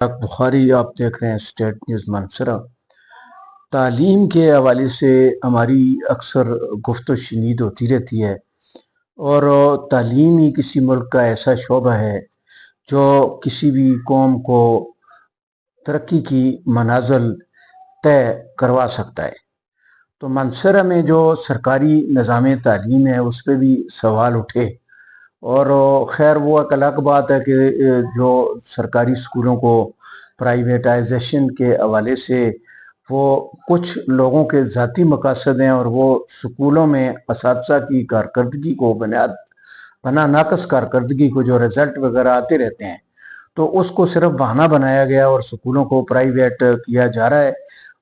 بخاری آپ دیکھ رہے ہیں اسٹیٹ نیوز منصرہ۔ تعلیم کے حوالے سے ہماری اکثر گفت و شنید ہوتی رہتی ہے، اور تعلیم ہی کسی ملک کا ایسا شعبہ ہے جو کسی بھی قوم کو ترقی کی منازل طے کروا سکتا ہے۔ تو منصرہ میں جو سرکاری نظام تعلیم ہے اس پہ بھی سوال اٹھے، اور خیر وہ ایک الگ بات ہے کہ جو سرکاری اسکولوں کو پرائیویٹائزیشن کے حوالے سے وہ کچھ لوگوں کے ذاتی مقاصد ہیں، اور وہ اسکولوں میں اساتذہ کی کارکردگی کو بنا ناقص کارکردگی کو جو رزلٹ وغیرہ آتے رہتے ہیں تو اس کو صرف بہانہ بنایا گیا اور اسکولوں کو پرائیویٹ کیا جا رہا ہے۔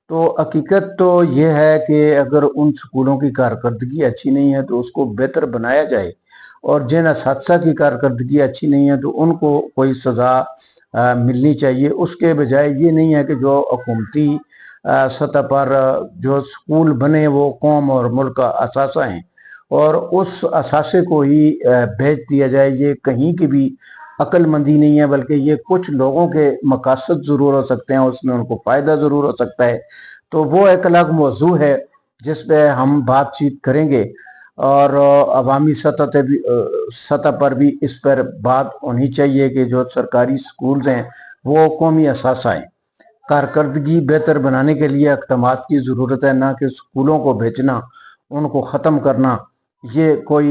تو حقیقت تو یہ ہے کہ اگر ان اسکولوں کی کارکردگی اچھی نہیں ہے تو اس کو بہتر بنایا جائے، اور جن اساتذہ کی کارکردگی اچھی نہیں ہے تو ان کو کوئی سزا ملنی چاہیے۔ اس کے بجائے یہ نہیں ہے کہ جو حکومتی سطح پر جو اسکول بنے وہ قوم اور ملک کا اثاثہ ہیں اور اس اثاثے کو ہی بھیج دیا جائے۔ یہ کہیں کی بھی عقل مندی نہیں ہے، بلکہ یہ کچھ لوگوں کے مقاصد ضرور ہو سکتے ہیں، اس میں ان کو فائدہ ضرور ہو سکتا ہے۔ تو وہ ایک الگ موضوع ہے جس پہ ہم بات چیت کریں گے، اور عوامی سطح پر بھی اس پر بات ہونی چاہیے کہ جو سرکاری سکولز ہیں وہ قومی اثاثہ ہیں۔ کارکردگی بہتر بنانے کے لیے اقدامات کی ضرورت ہے، نہ کہ سکولوں کو بیچنا، ان کو ختم کرنا۔ یہ کوئی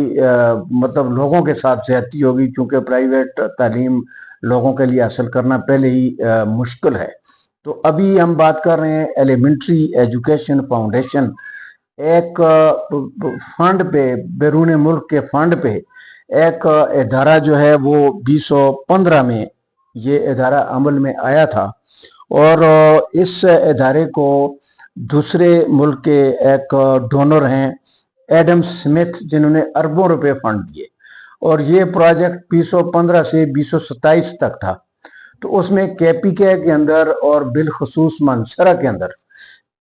مطلب لوگوں کے ساتھ زیادتی ہوگی، کیونکہ پرائیویٹ تعلیم لوگوں کے لیے حاصل کرنا پہلے ہی مشکل ہے۔ تو ابھی ہم بات کر رہے ہیں ایلیمنٹری ایجوکیشن فاؤنڈیشن، ایک فنڈ پہ، بیرون ملک کے فنڈ پہ ایک ادارہ جو ہے وہ 2015 میں یہ ادارہ عمل میں آیا تھا، اور اس ادارے کو دوسرے ملک کے ایک ڈونر ہیں ایڈم سمتھ، جنہوں نے اربوں روپے فنڈ دیے، اور یہ پروجیکٹ 2015 سے 2027 تک تھا۔ تو اس میں KPK کے اندر اور بالخصوص منصرہ کے اندر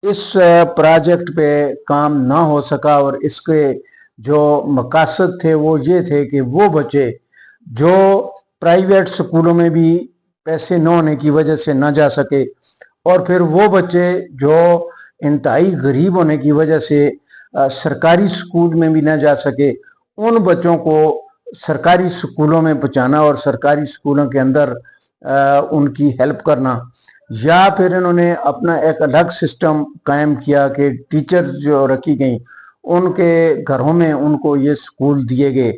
اس پروجیکٹ پہ کام نہ ہو سکا، اور اس کے جو مقاصد تھے وہ یہ تھے کہ وہ بچے جو پرائیویٹ سکولوں میں بھی پیسے نہ ہونے کی وجہ سے نہ جا سکے، اور پھر وہ بچے جو انتہائی غریب ہونے کی وجہ سے سرکاری سکول میں بھی نہ جا سکے، ان بچوں کو سرکاری سکولوں میں پہنچانا اور سرکاری سکولوں کے اندر ان کی ہیلپ کرنا۔ یا پھر انہوں نے اپنا ایک الگ سسٹم قائم کیا کہ ٹیچر جو رکھی گئیں ان کے گھروں میں ان کو یہ سکول دیے گئے،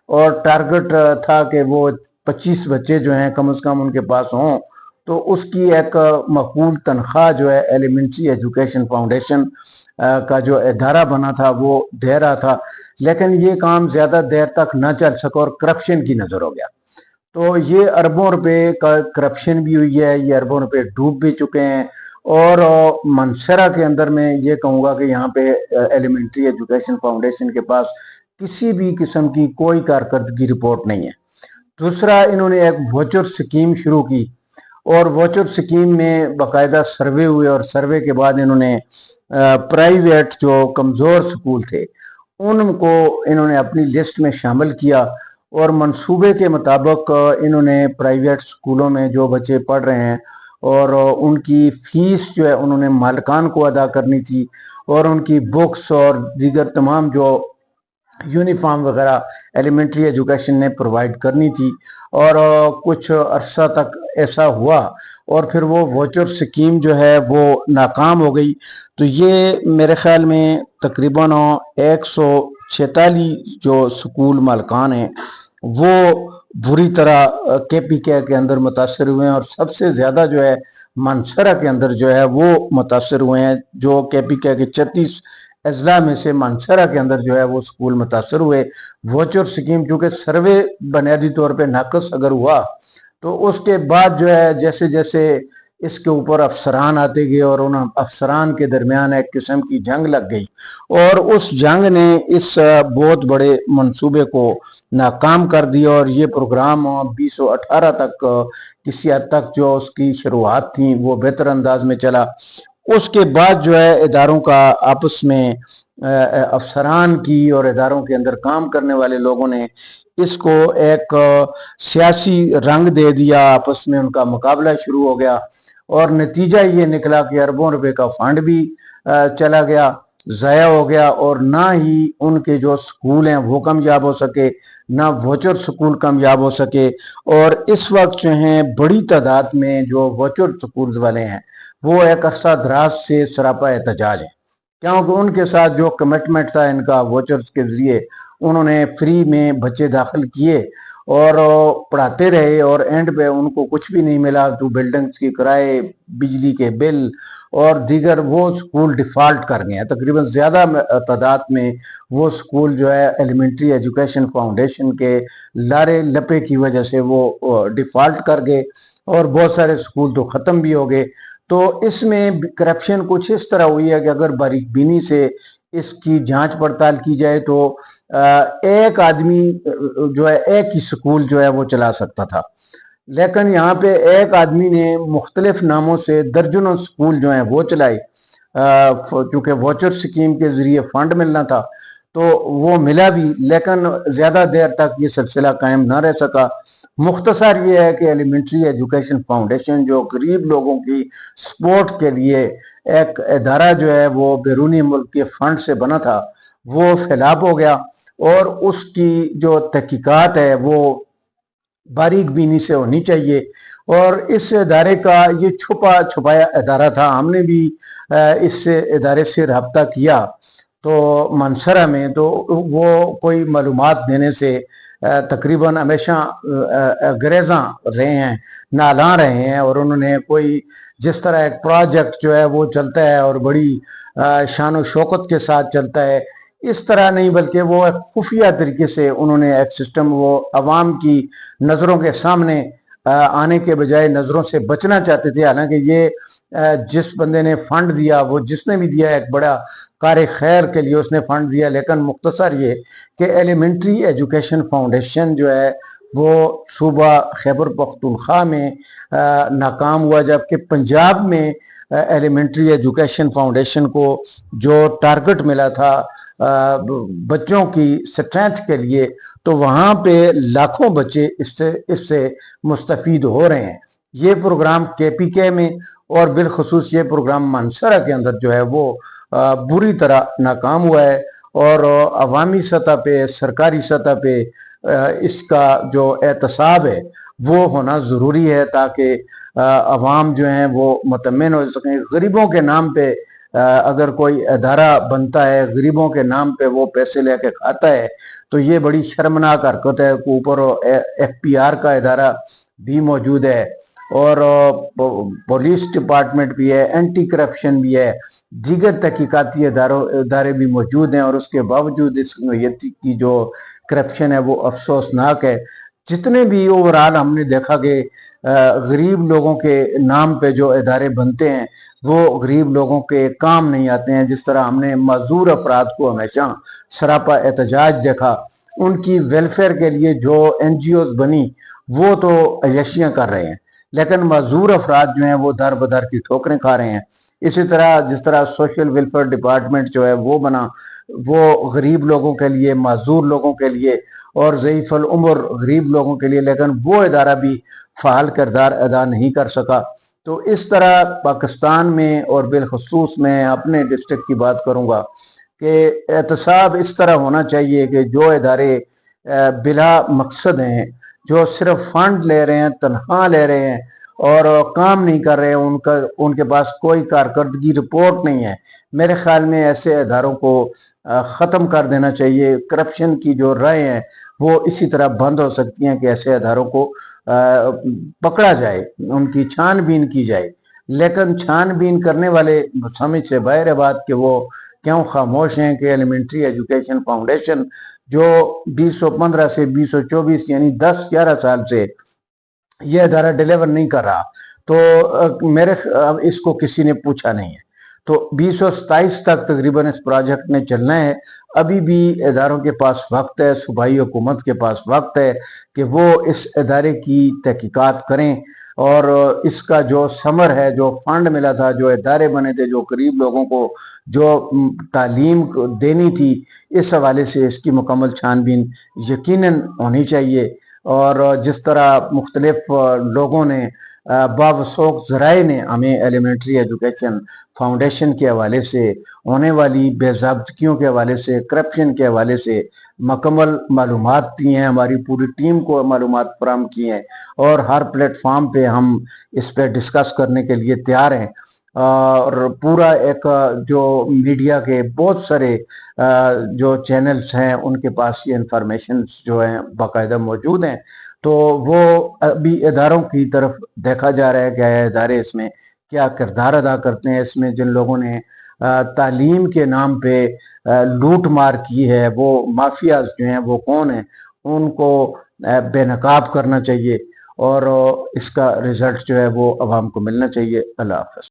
اور ٹارگٹ تھا کہ وہ 25 بچے جو ہیں کم از کم ان کے پاس ہوں۔ تو اس کی ایک معقول تنخواہ جو ہے ایلیمنٹری ایجوکیشن فاؤنڈیشن کا جو ادارہ بنا تھا وہ دے رہا تھا، لیکن یہ کام زیادہ دیر تک نہ چل سکا اور کرپشن کی نظر ہو گیا۔ تو یہ اربوں روپے کا کرپشن بھی ہوئی ہے، یہ اربوں روپے ڈوب بھی چکے ہیں، اور منصرہ کے اندر میں یہ کہوں گا کہ یہاں پہ ایلیمنٹری ایجوکیشن فاؤنڈیشن کے پاس کسی بھی قسم کی کوئی کارکردگی رپورٹ نہیں ہے۔ دوسرا، انہوں نے ایک ووچر سکیم شروع کی، اور ووچر سکیم میں باقاعدہ سروے ہوئے، اور سروے کے بعد انہوں نے پرائیویٹ جو کمزور سکول تھے ان کو انہوں نے اپنی لسٹ میں شامل کیا، اور منصوبے کے مطابق انہوں نے پرائیویٹ سکولوں میں جو بچے پڑھ رہے ہیں اور ان کی فیس جو ہے انہوں نے مالکان کو ادا کرنی تھی، اور ان کی بکس اور دیگر تمام جو یونیفارم وغیرہ ایلیمنٹری ایجوکیشن نے پرووائڈ کرنی تھی، اور کچھ عرصہ تک ایسا ہوا، اور پھر وہ ووچر سکیم جو ہے وہ ناکام ہو گئی۔ تو یہ میرے خیال میں تقریباً 146 جو سکول مالکان ہیں وہ بری طرح KPK کے اندر متاثر ہوئے ہیں، اور سب سے زیادہ جو ہے منصرہ کے اندر جو ہے وہ متاثر ہوئے ہیں۔ جو KPK کے 36 اضلاع میں سے منصرہ کے اندر جو ہے وہ سکول متاثر ہوئے۔ ووچر سکیم چونکہ سروے بنیادی طور پہ ناقص اگر ہوا، تو اس کے بعد جو ہے جیسے جیسے اس کے اوپر افسران آتے گئے، اور ان افسران کے درمیان ایک قسم کی جنگ لگ گئی، اور اس جنگ نے اس بہت بڑے منصوبے کو ناکام کر دیا، اور یہ پروگرام 2018 تک کسی حد تک جو اس کی شروعات تھیں وہ بہتر انداز میں چلا۔ اس کے بعد جو ہے اداروں کا آپس میں افسران کی اور اداروں کے اندر کام کرنے والے لوگوں نے اس کو ایک سیاسی رنگ دے دیا، آپس میں ان کا مقابلہ شروع ہو گیا اور نتیجہ یہ نکلا کہ اربوں روپے کا فنڈ بھی چلا گیا، ضائع ہو گیا، اور نہ ہی ان کے جو سکول ہیں وہ کامیاب ہو سکے، نہ ووچر سکول کامیاب ہو سکے۔ اور اس وقت جو ہیں بڑی تعداد میں جو ووچر سکول والے ہیں وہ ایک عرصہ دراز سے سراپا احتجاج ہیں، کیونکہ ان کے ساتھ جو کمٹمنٹ تھا ان کا ووچرز کے ذریعے، انہوں نے فری میں بچے داخل کیے اور پڑھاتے رہے، اور اینڈ پہ ان کو کچھ بھی نہیں ملا، تو بلڈنگز کے کرائے، بجلی کے بل اور دیگر، وہ سکول ڈیفالٹ کر گئے ہیں۔ تقریباً زیادہ تعداد میں وہ سکول جو ہے ایلیمنٹری ایجوکیشن فاؤنڈیشن کے لارے لپے کی وجہ سے وہ ڈیفالٹ کر گئے، اور بہت سارے سکول تو ختم بھی ہو گئے۔ تو اس میں کرپشن کچھ اس طرح ہوئی ہے کہ اگر باریک بینی سے اس کی جانچ پڑتال کی جائے تو ایک آدمی جو ہے ایک ہی سکول جو ہے وہ چلا سکتا تھا، لیکن یہاں پہ ایک آدمی نے مختلف ناموں سے درجنوں سکول جو ہیں وہ چلائے، چونکہ ووچر سکیم کے ذریعے فنڈ ملنا تھا تو وہ ملا بھی، لیکن زیادہ دیر تک یہ سلسلہ قائم نہ رہ سکا۔ مختصر یہ ہے کہ ایلیمنٹری ایجوکیشن فاؤنڈیشن جو غریب لوگوں کی سپورٹ کے لیے ایک ادارہ جو ہے وہ بیرونی ملک کے فنڈ سے بنا تھا، وہ فیلاب ہو گیا، اور اس کی جو تحقیقات ہے وہ باریک بینی سے ہونی چاہیے۔ اور اس ادارے کا یہ چھپا چھپایا ادارہ تھا، ہم نے بھی اس ادارے سے رابطہ کیا تو منسرا میں، تو وہ کوئی معلومات دینے سے تقریباً ہمیشہ گریزاں رہے ہیں، نالاں رہے ہیں، اور انہوں نے کوئی جس طرح ایک پروجیکٹ جو ہے وہ چلتا ہے اور بڑی شان و شوکت کے ساتھ چلتا ہے، اس طرح نہیں، بلکہ وہ ایک خفیہ طریقے سے انہوں نے ایک سسٹم وہ عوام کی نظروں کے سامنے آنے کے بجائے نظروں سے بچنا چاہتے تھے۔ حالانکہ یہ جس بندے نے فنڈ دیا، وہ جس نے بھی دیا ایک بڑا کار خیر کے لیے اس نے فنڈ دیا، لیکن مختصر یہ کہ ایلیمنٹری ایجوکیشن فاؤنڈیشن جو ہے وہ صوبہ خیبر پختونخوا میں ناکام ہوا، جبکہ پنجاب میں ایلیمنٹری ایجوکیشن فاؤنڈیشن کو جو ٹارگٹ ملا تھا بچوں کی سٹرینتھ کے لیے، تو وہاں پہ لاکھوں بچے اس سے مستفید ہو رہے ہیں۔ یہ پروگرام کے پی کے میں اور بالخصوص یہ پروگرام منسرا کے اندر جو ہے وہ بری طرح ناکام ہوا ہے، اور عوامی سطح پہ، سرکاری سطح پہ اس کا جو احتساب ہے وہ ہونا ضروری ہے، تاکہ عوام جو ہیں وہ مطمئن ہو سکیں۔ غریبوں کے نام پہ اگر کوئی ادارہ بنتا ہے، غریبوں کے نام پہ وہ پیسے لے کے کھاتا ہے، تو یہ بڑی شرمناک حرکت ہے۔ اوپر ایف پی آر کا ادارہ بھی موجود ہے، اور پولیس ڈپارٹمنٹ بھی ہے، اینٹی کرپشن بھی ہے، دیگر تحقیقاتی ادارے بھی موجود ہیں، اور اس کے باوجود اس نوعیت کی جو کرپشن ہے وہ افسوسناک ہے۔ جتنے بھی اوورال ہم نے دیکھا کہ غریب لوگوں کے نام پہ جو ادارے بنتے ہیں وہ غریب لوگوں کے کام نہیں آتے ہیں۔ جس طرح ہم نے معذور افراد کو ہمیشہ سراپا احتجاج دیکھا، ان کی ویلفیئر کے لیے جو این جی اوز بنی وہ تو عیاشیاں کر رہے ہیں، لیکن معذور افراد جو ہیں وہ در بدر کی ٹھوکریں کھا رہے ہیں۔ اسی طرح جس طرح سوشل ویلفیئر ڈپارٹمنٹ جو ہے وہ بنا، وہ غریب لوگوں کے لیے، معذور لوگوں کے لیے اور ضعیف العمر غریب لوگوں کے لیے، لیکن وہ ادارہ بھی فعال کردار ادا نہیں کر سکا۔ تو اس طرح پاکستان میں اور بالخصوص میں اپنے ڈسٹرکٹ کی بات کروں گا کہ احتساب اس طرح ہونا چاہیے کہ جو ادارے بلا مقصد ہیں، جو صرف فنڈ لے رہے ہیں، تنخواہ لے رہے ہیں اور کام نہیں کر رہے، ان کے پاس کوئی کارکردگی رپورٹ نہیں ہے، میرے خیال میں ایسے اداروں کو ختم کر دینا چاہیے۔ کرپشن کی جو رائے ہیں وہ اسی طرح بند ہو سکتی ہیں کہ ایسے اداروں کو پکڑا جائے، ان کی چھان بین کی جائے، لیکن چھان بین کرنے والے سمجھ سے باہر ہے بات کہ وہ کیوں خاموش ہیں کہ ایلیمنٹری ایجوکیشن فاؤنڈیشن جو 2015 سے 2024 یعنی 10-11 سال سے یہ ادارہ ڈیلیور نہیں کر رہا، تو اس کو کسی نے پوچھا نہیں ہے۔ تو 2027 تک تقریباً اس پروجیکٹ نے چلنا ہے۔ ابھی بھی اداروں کے پاس وقت ہے، صوبائی حکومت کے پاس وقت ہے کہ وہ اس ادارے کی تحقیقات کریں، اور اس کا جو ثمر ہے، جو فنڈ ملا تھا، جو ادارے بنے تھے، جو غریب لوگوں کو جو تعلیم دینی تھی، اس حوالے سے اس کی مکمل چھان بین یقیناً ہونی چاہیے۔ اور جس طرح مختلف لوگوں نے باوثوق ذرائع نے ہمیں ایلیمنٹری ایجوکیشن فاؤنڈیشن کے حوالے سے ہونے والی بے ضابطگیوں کے حوالے سے، کرپشن کے حوالے سے مکمل معلومات دی ہیں، ہماری پوری ٹیم کو معلومات فراہم کی ہیں، اور ہر پلیٹ فارم پہ ہم اس پہ ڈسکس کرنے کے لیے تیار ہیں۔ اور پورا ایک جو میڈیا کے بہت سارے جو چینلز ہیں ان کے پاس یہ انفارمیشن جو ہیں باقاعدہ موجود ہیں، تو وہ ابھی اداروں کی طرف دیکھا جا رہا ہے کہ ادارے اس میں کیا کردار ادا کرتے ہیں۔ اس میں جن لوگوں نے تعلیم کے نام پہ لوٹ مار کی ہے، وہ مافیاز جو ہیں وہ کون ہیں، ان کو بے نقاب کرنا چاہیے، اور اس کا رزلٹ جو ہے وہ عوام کو ملنا چاہیے۔ اللہ حافظ۔